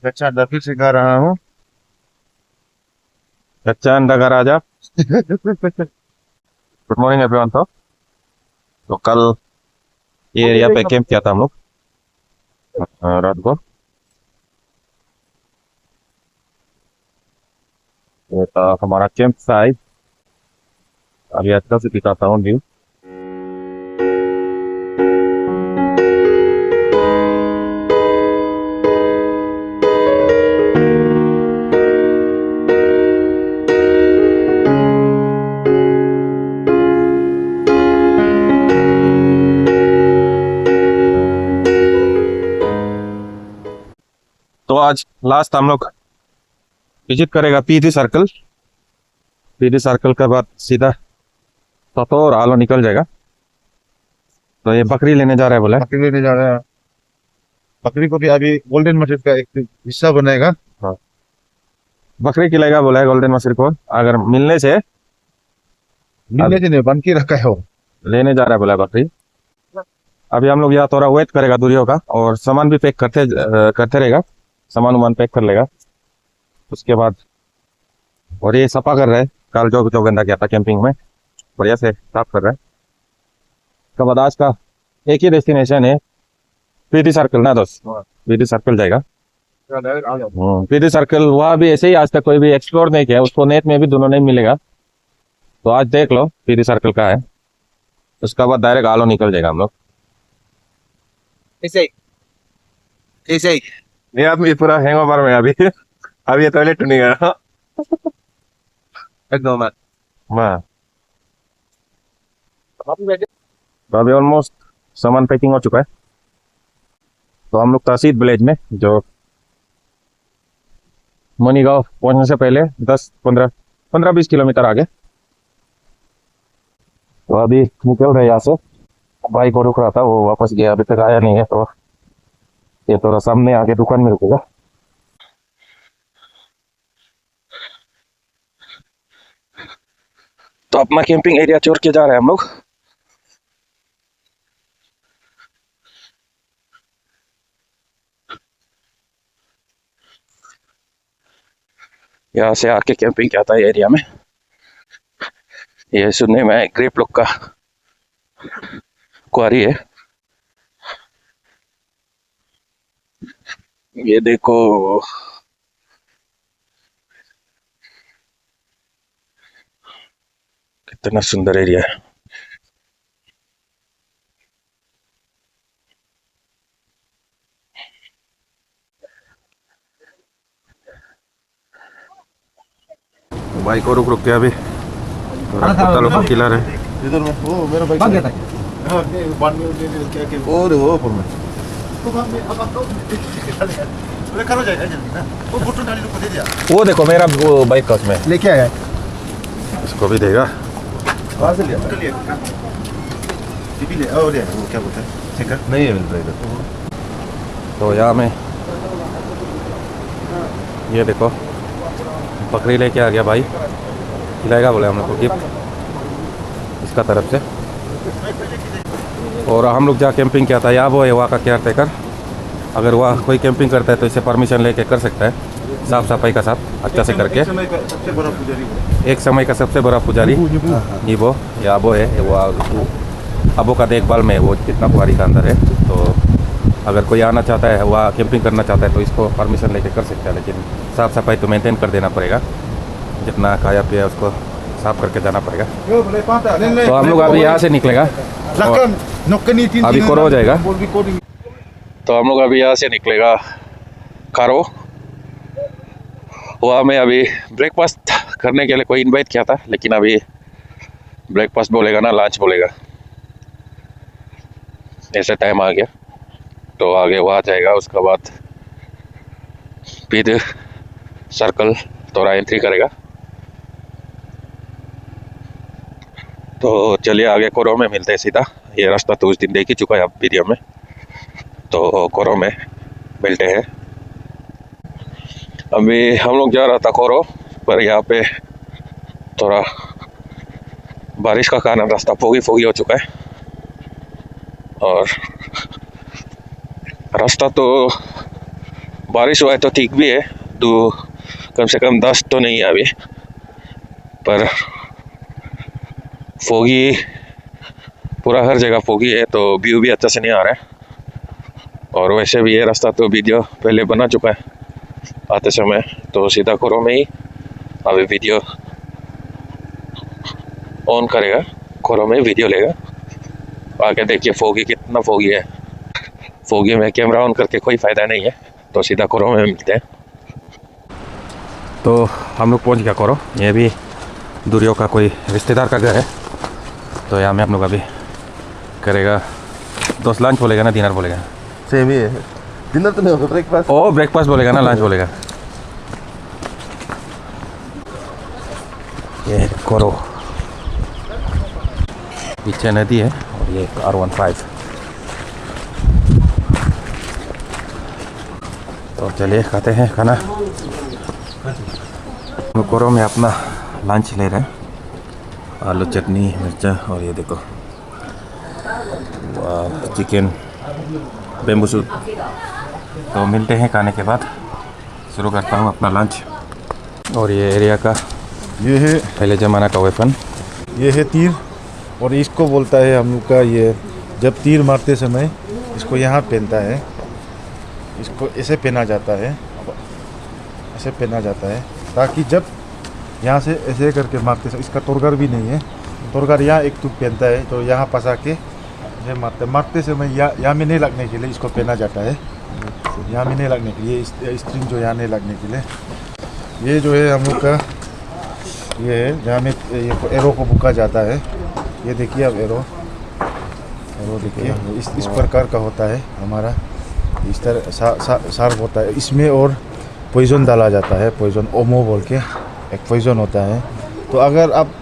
कच्चा अंडा फिर सिखा रहा हूँ। कच्चा अंडा का राजा। Good morning everyone. तो कल ये एरिया पे कैंप किया था हम लोग रात को। ये था हमारा कैंप साइट। अभी अच्छा से दिखाता हूँ व्यू। तो आज लास्ट हम लोग विजिट करेगा पीडी सर्कल। पीडी सर्कल के बाद सीधा तो और आलो निकल जाएगा। तो ये बकरी लेने जा रहा है बोला। बकरी लेने जा रहे हैं। बकरी को भी अभी गोल्डन मस्जिद का एक हिस्सा बनेगा। हाँ, बकरी खिलाएगा बोला है गोल्डन मछली को। अगर मिलने से नहीं बन के रखा है वो। लेने जा रहा है बोला बकरी। अभी हम लोग यहाँ थोड़ा वेट करेगा दूरियों का और सामान भी पैक करते रहेगा। सामान वामान पैक कर लेगा उसके बाद। और ये सफा कर रहा है। कल जो गंदा किया था कैंपिंग में बढ़िया से साफ कर रहा है। उसके बाद आज का एक ही डेस्टिनेशन है पीडी सर्कल ना दोस्त। पीडी सर्कल जाएगा। पीडी सर्कल वहाँ भी ऐसे ही आज तक कोई भी एक्सप्लोर नहीं किया। उसको नेट में भी दोनों नहीं मिलेगा। तो आज देख लो पीडी सर्कल का है। उसके बाद डायरेक्ट आलो निकल जाएगा हम लोग। ऐसे ही ये आदमी पूरा हैंगओवर में अभी। अभी ये टॉयलेट नहीं गया। एकदम। हाँ, तो अभी ऑलमोस्ट सामान पैकिंग हो चुका है। तो हम लोग तहसील विलेज में जो मनीगांव पहुंचने से पहले 10-15-20 किलोमीटर आगे। तो अभी निकल रहे यहाँ से। भाई को रुक रहा था वो वापस गया अभी तक आया नहीं है। तो ये थोड़ा सामने आगे दुकान में रुकेगा। तो अपना कैंपिंग एरिया छोड़ के जा रहे हैं हम लोग। यहाँ से आके कैंपिंग किया था एरिया में। ये सुनने में ग्रेप लोग का क्वारी है। ये देखो कितना सुंदर एरिया है। भाई को रुक रुक के अभी कुत्ता लोग को खिला रहे। इधर में वो मेरा बाइक बन गया था हाँ बाद में क्या वो देखो ऊपर में तो करो जाएगा जल्दी ना। वो फोटो डाली को दे दिया। वो देखो मेरा वो बाइक का उसमें लेके आया इसको भी देगा। वहाँ से लिया ले और ले वो क्या बोलते हैं ठीक है नहीं है मिलता इधर। तो यहाँ में ये देखो बकरी लेके आ गया भाई। खिलाएगा बोले हम लोग को गिफ्ट इसका तरफ से। और हम लोग जहाँ कैंपिंग किया था यहाँ वो है वहाँ का केयर टेकर। अगर वहाँ कोई कैंपिंग करता है तो इसे परमिशन लेके कर सकता है साफ सफाई का साथ अच्छा से करके। सबसे बड़ा पुजारी एक समय का सबसे बड़ा पुजारी नीबो या अबो है। वो अबो का देखभाल में वो कितना कुआरी का अंदर है। तो अगर कोई आना चाहता है वहाँ कैंपिंग करना चाहता है तो इसको परमिशन लेके कर सकता है। लेकिन साफ़ सफाई तो मेंटेन कर देना पड़ेगा। जितना खाया पिया उसको साफ करके जाना पड़ेगा। तो हम लोग अभी यहाँ से निकलेगा। अभी कोरो हो जाएगा। तो हम लोग अभी यहाँ से निकलेगा कारो। वहाँ में अभी ब्रेकफास्ट करने के लिए कोई इनवाइट किया था लेकिन अभी ब्रेकफास्ट बोलेगा ना लंच बोलेगा। ऐसे टाइम आ गया तो आगे वहाँ जाएगा। उसके बाद फिर सर्कल थोड़ा एंट्री करेगा। तो चलिए आगे कोरो में मिलते हैं सीधा। ये रास्ता तो उस दिन देख ही चुका है आप वीडियो में। तो कोरो में मिलते हैं। अभी हम लोग जा रहा था कोरो पर यहाँ पे थोड़ा बारिश का कारण रास्ता फोगी हो चुका है। और रास्ता तो बारिश हुआ है तो ठीक भी है, तो कम से कम 10 तो नहीं है अभी, पर फोगी पूरा हर जगह फोगी है तो व्यू भी अच्छा से नहीं आ रहा है। और वैसे भी ये रास्ता तो वीडियो पहले बना चुका है आते समय, तो सीधा खोरो में ही अभी वीडियो ऑन करेगा, खोरो में वीडियो लेगा। आगे देखिए फोगी कितना फोगी है, फोगी में कैमरा ऑन करके कोई फ़ायदा नहीं है, तो सीधा खोरो में मिलते हैं। तो हम लोग पहुँच गया खोरो, ये भी दूरियों का कोई रिश्तेदार का घर है, तो यहाँ में हम लोग अभी करेगा दोस्त लंच बोलेगा ना डिनर बोलेगा? सेम ही है, डिनर तो नहीं होगा, ब्रेकफास्ट। ओ ब्रेकफास्ट बोलेगा ना, लंच बोलेगा। ये खोरो पीछे नदी है और ये R15। तो चलिए खाते हैं खाना। खोरो में अपना लंच ले रहे हैं, आलू चटनी मिर्चा और ये देखो चिकन बेम्बू सूप। तो मिलते हैं खाने के बाद, शुरू करता हूँ अपना लंच। और ये एरिया का ये है पहले ज़माना का वेपन, ये है तीर, और इसको बोलता है हम लोग का, ये जब तीर मारते समय इसको यहाँ पहनता है, इसको ऐसे पहना जाता है, ऐसे पहना जाता है ताकि जब यहाँ से ऐसे करके मारते समय, इसका तोरगर भी नहीं है, तोरगर यहाँ एक टूक पहनता है, तो यहाँ फंसा के ये मारते समय यहाँ में नहीं लगने के लिए इसको पहना जाता है, यहाँ में नहीं लगने के लिए, स्ट्रिंग जो यहाँ नहीं लगने के लिए। ये जो है हम लोग का ये है जहाँ में ये एरो को बुका जाता है। ये देखिए अब एरो देखिए इस प्रकार का होता है हमारा, इस तरह शार्प होता है इसमें, और पॉइजन डाला जाता है, पॉइजन ओमो बोल के एक पॉइजन होता है। तो अगर आप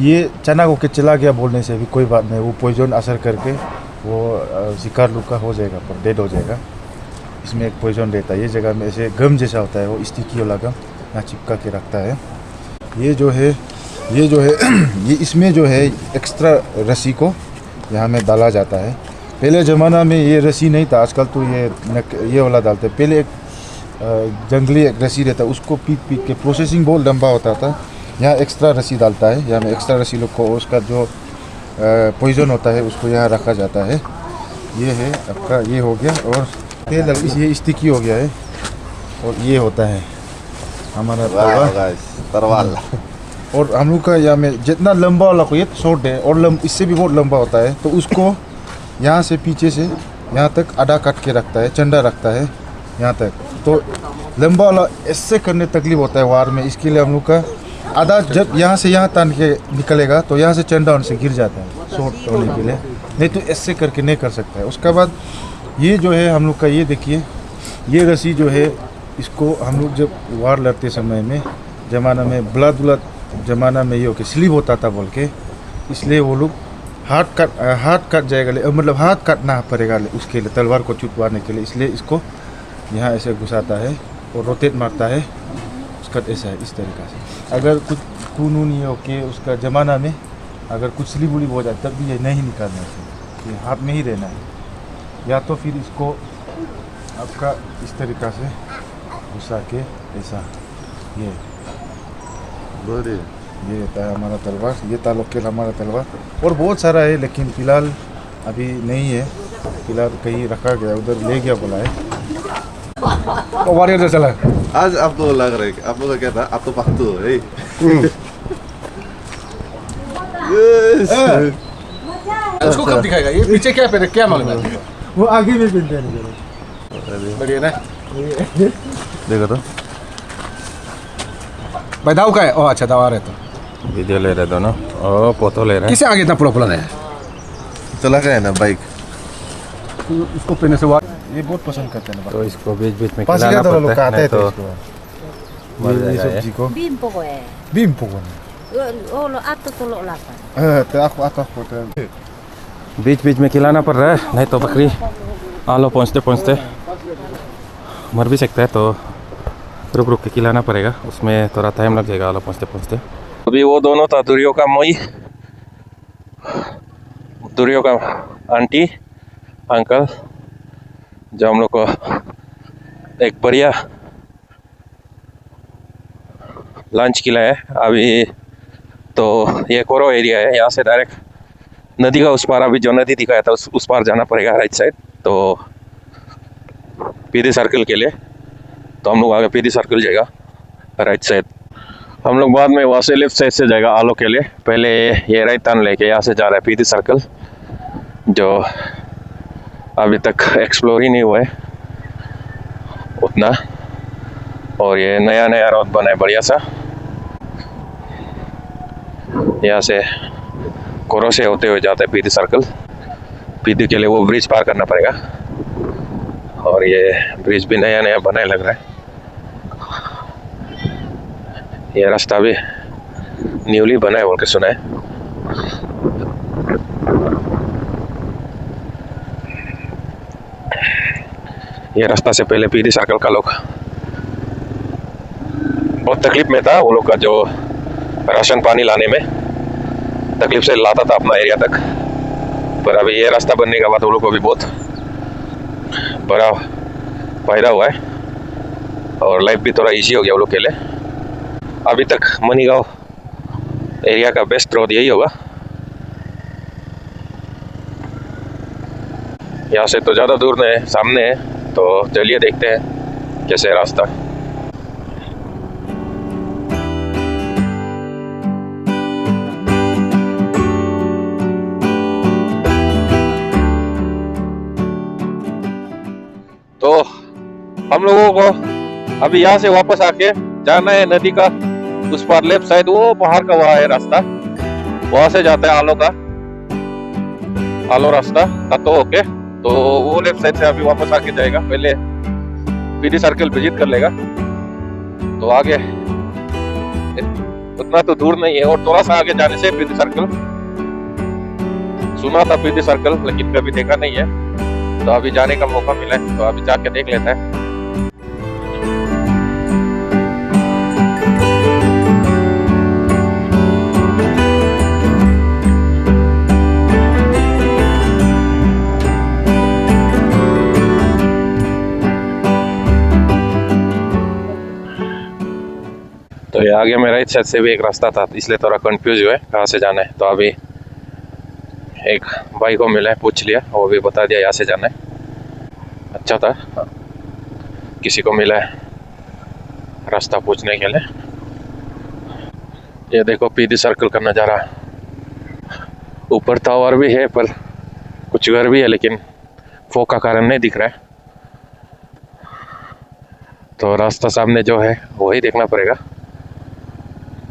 ये चना को के चला गया बोलने से भी कोई बात नहीं, वो पॉइजन असर करके वो शिकार लुका हो जाएगा, पर डेड हो जाएगा। इसमें एक पॉइजन रहता है, ये जगह में ऐसे गम जैसा होता है, वो स्टिकी वाला गम यहाँ चिपका के रखता है। ये जो है ये इसमें जो है एक्स्ट्रा रस्सी को यहाँ में डाला जाता है। पहले ज़माना में ये रस्सी नहीं था, आजकल तो ये वाला डालते हैं। पहले एक जंगली एक रस्सी रहता है, उसको पीट के प्रोसेसिंग बहुत लंबा होता था, यहाँ एक्स्ट्रा रस्सी डालता है, यहाँ में एक्स्ट्रा रस्सी लोग को उसका जो पॉइजन होता है उसको यहाँ रखा जाता है। ये है आपका, ये हो गया, और ये स्टिकी हो गया है, और ये होता है हमारा तरवाल। और हम लोग का यहाँ में जितना लंबा वाला को ये शॉर्ट है, और इससे भी बहुत लंबा होता है, तो उसको यहाँ से पीछे से यहाँ तक आधा काट के रखता है, चंडा रखता है यहाँ तक। तो लंबा वाला ऐसे करने तकलीफ होता है वार में, इसके लिए हम लोग का आधा जब यहाँ से यहाँ तान के निकलेगा तो यहाँ से चंडा उनसे गिर जाता है शॉर्ट होने के लिए, नहीं तो ऐसे करके नहीं कर सकता है। उसके बाद ये जो है हम लोग का, ये देखिए ये रस्सी जो है, इसको हम लोग जब वार लड़ते समय में ज़माना में ब्लड ज़माना में ये हो के स्लीप होता था बोल के, इसलिए वो लोग हाथ काट जाएगा, मतलब हाथ काटना पड़ेगा उसके लिए, तलवार को चुटवाने के लिए, इसलिए इसको यहाँ ऐसे घुसाता है और रोटेट मारता है, उसका ऐसा है इस तरीक़ा से। अगर कुछ खून नहीं हो के उसका ज़माना में अगर कुछ स्लीप उलीप हो जाए तब भी ये नहीं निकालना है, ये हाथ में ही रहना है, या तो फिर इसको आपका इस तरीक़ा से घुसा के ऐसा, ये रहता है हमारा तलवार, ये ताल्लुक़ हमारा तलवार। और बहुत सारा है, लेकिन फ़िलहाल अभी नहीं है, फ़िलहाल कहीं रखा गया, उधर ले गया बोला है। वारियर चला आज आप तो लग रहे, आप लोग का क्या था, आप तो पख्तू है। उसको कब दिखाएगा, ये पीछे क्या पहने, क्या मालूम है? वो आगे में पहनते हैं, बढ़िया ना, देखो तो भाई दाव का है। ओ अच्छा, दाव आ रहे तो वीडियो ले रहे दोनों, ओ फोटो ले रहे हैं। किसे आगे इतना पुला है? चला गया ना बाइक, उसको पहने से ये बहुत पसंद करते हैं। तो इसको बीच बीच में पास खिलाना तो लोग पड़ता है, आते नहीं हैं तो तो मर ये जाएगा ये। सब्जी को Bimpokoe. बीम पोगन, Olo ato tulok lapan. तो आपको होता है। बीच बीच में खिलाना पड़ रहा है, नहीं तो बकरी आलो पहुँचते पहुँचते मर भी सकता है, तो रुक रुक के खिलाना पड़ेगा, उसमें थोड़ा टाइम लग जाएगा आलो पहुँचते पहुँचते। अभी वो दोनों था दूरियों का मोई, दूरियों का आंटी अंकल, जो हम लोग को एक बढ़िया लंच किला है अभी। तो ये कोरो एरिया है, यहाँ से डायरेक्ट नदी का उस पार, अभी जो नदी दिखाया था उस पार जाना पड़ेगा राइट साइड, तो पीदी सर्कल के लिए। तो हम लोग आगे पीदी सर्कल जाएगा राइट साइड, हम लोग बाद में वहाँ से लेफ्ट साइड से जाएगा आलो के लिए। पहले ये राइट टर्न लेके यहाँ से जा रहा है पीदी सर्कल, जो अभी तक एक्सप्लोर ही नहीं हुआ है उतना। और ये नया नया रोड बना है बढ़िया सा, यहाँ से कोरो से होते हुए जाता है पीदी सर्कल। पीदी के लिए वो ब्रिज पार करना पड़ेगा, और ये ब्रिज भी नया नया बना लग रहा है। ये रास्ता भी न्यूली बना है बोल के सुना है। ये रास्ता से पहले पीदी सर्कल का लोग बहुत तकलीफ में था, वो लोग का जो राशन पानी लाने में तकलीफ से लाता था अपना एरिया तक। पर अभी ये रास्ता बनने के बाद वो लोग को भी बहुत बड़ा फायदा हुआ है, और लाइफ भी थोड़ा इजी हो गया वो लोग के लिए। अभी तक मनीगांव एरिया का बेस्ट रोड यही होगा। यहाँ से तो ज़्यादा दूर नहीं है, सामने है, तो चलिए देखते हैं कैसे है रास्ता। तो हम लोगों को अभी यहाँ से वापस आके जाना है नदी का उस पार लेफ्ट साइड, वो पहाड़ का वहाँ है रास्ता, वहां से जाता है आलो का, आलो रास्ता तो ओके। तो वो लेफ्ट साइड से अभी वापस आके जाएगा, पहले पीडी सर्कल विजिट कर लेगा। तो आगे उतना तो दूर नहीं है, और थोड़ा सा आगे जाने से पीडी सर्कल, सुना था पीडी सर्कल लेकिन कभी देखा नहीं है। तो अभी जाने का मौका मिला है, तो अभी जाके देख लेता है। तो ये आगे में राइट साइड से भी एक रास्ता था, इसलिए थोड़ा कंफ्यूज हुआ है कहाँ से जाना है। तो अभी एक भाई को मिला है, पूछ लिया, वो भी बता दिया यहाँ से जाना है। अच्छा था, किसी को मिला है रास्ता पूछने के लिए। ये देखो पीदी सर्कल का नज़ारा, ऊपर टावर भी है पर कुछ घर भी है, लेकिन फॉग का कारण नहीं दिख रहा है। तो रास्ता सामने जो है वही देखना पड़ेगा,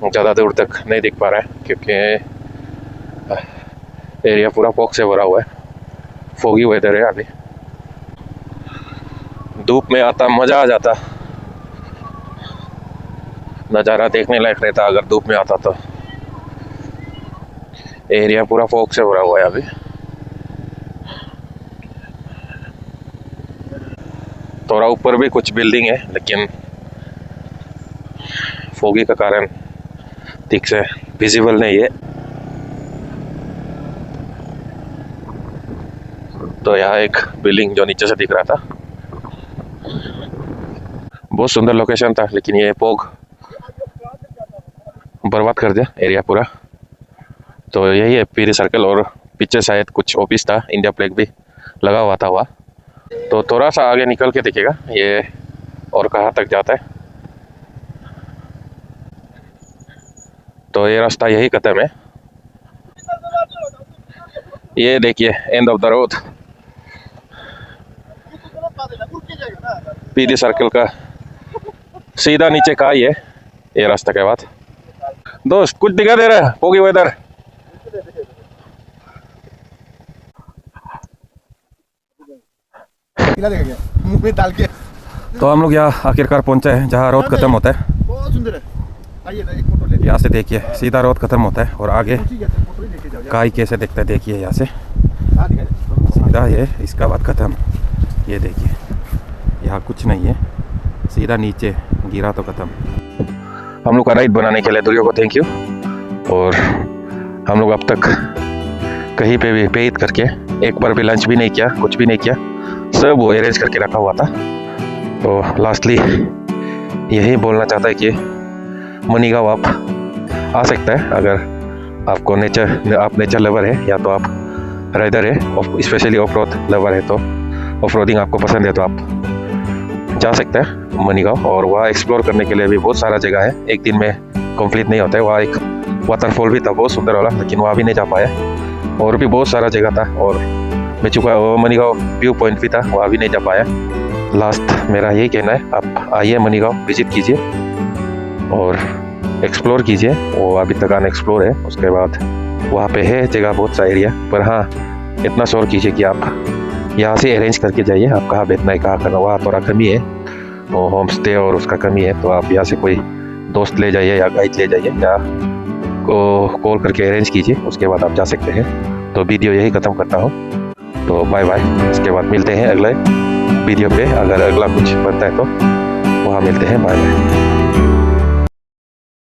ज़्यादा दूर तक नहीं दिख पा रहा है क्योंकि एरिया पूरा फॉग से भरा हुआ है, फॉगी वेदर है अभी। धूप में आता मज़ा आ जाता, नज़ारा देखने लायक रहता अगर धूप में आता तो। एरिया पूरा फॉग से भरा हुआ है अभी। थोड़ा ऊपर भी कुछ बिल्डिंग है, लेकिन फॉगी का कारण ठीक से विजिबल नहीं है। तो यहाँ एक बिल्डिंग जो नीचे से दिख रहा था, बहुत सुंदर लोकेशन था, लेकिन ये फॉग बर्बाद कर दिया एरिया पूरा। तो यही है पीदी सर्कल, और पीछे शायद कुछ ऑफिस था, इंडिया फ्लैग भी लगा हुआ था वहाँ। तो थोड़ा सा आगे निकल के दिखेगा ये और कहाँ तक जाता है। तो ये रास्ता यही खत्म है, ये देखिए एंड ऑफ द रोड, पीदी सर्कल का सीधा नीचे का ही है ये रास्ता के बाद। दोस्त कुछ दिखा दे रहा है होगी वेदर? मुंह में डाल के। तो हम लोग यहाँ आखिरकार पहुँचे हैं जहाँ रोड खत्म होता है। बहुत सुंदर है, आइए एक फोटो ले। यहाँ से देखिए सीधा रोड खत्म होता है, और आगे काई कैसे दिखता है देखिए, यहाँ से सीधा ये इसका बाद खत्म। ये देखिए यहाँ कुछ नहीं है, सीधा नीचे गिरा तो खत्म। हम लोग का राइड बनाने के लिए दुरियो को थैंक यू। और हम लोग अब तक कहीं पे भी पे करके एक बार भी लंच भी नहीं किया, कुछ भी नहीं किया, सब वो अरेंज करके रखा हुआ था। तो लास्टली यही बोलना चाहता है कि मनीगांव आप आ सकता है अगर आपको आप नेचर लवर है या तो आप राइडर है, स्पेशली ऑफ रोड लवर है, तो ऑफ रोडिंग आपको पसंद है तो आप जा सकते हैं मनीगांव। और वहाँ एक्सप्लोर करने के लिए भी बहुत सारा जगह है, एक दिन में कंप्लीट नहीं होता है। वहाँ एक वाटरफॉल भी था बहुत सुंदर वाला, लेकिन वहाँ भी नहीं जा पाया। और भी बहुत सारा जगह था और मैं चुका मनीगांव व्यू पॉइंट भी था, वहाँ भी नहीं जा पाया। लास्ट मेरा यही कहना है, आप आइए मनीगांव, विजिट कीजिए और एक्सप्लोर कीजिए। वो अभी तक अनएक्सप्लोर है। उसके बाद वहाँ पे है जगह बहुत सा एरिया, पर हाँ इतना श्योर कीजिए कि आप यहाँ से अरेंज करके जाइए। आप कहाँ बैठना है, कहाँ करना, वहाँ थोड़ा कमी है, वो होम स्टे और उसका कमी है। तो आप यहाँ से कोई दोस्त ले जाइए या गाइड ले जाइए या को कॉल करके अरेंज कीजिए, उसके बाद आप जा सकते हैं। तो वीडियो यही ख़त्म करता हूँ, तो बाय बाय। इसके बाद मिलते हैं अगले वीडियो पे, अगर अगला कुछ बनता है तो वहाँ मिलते हैं। Bye bye.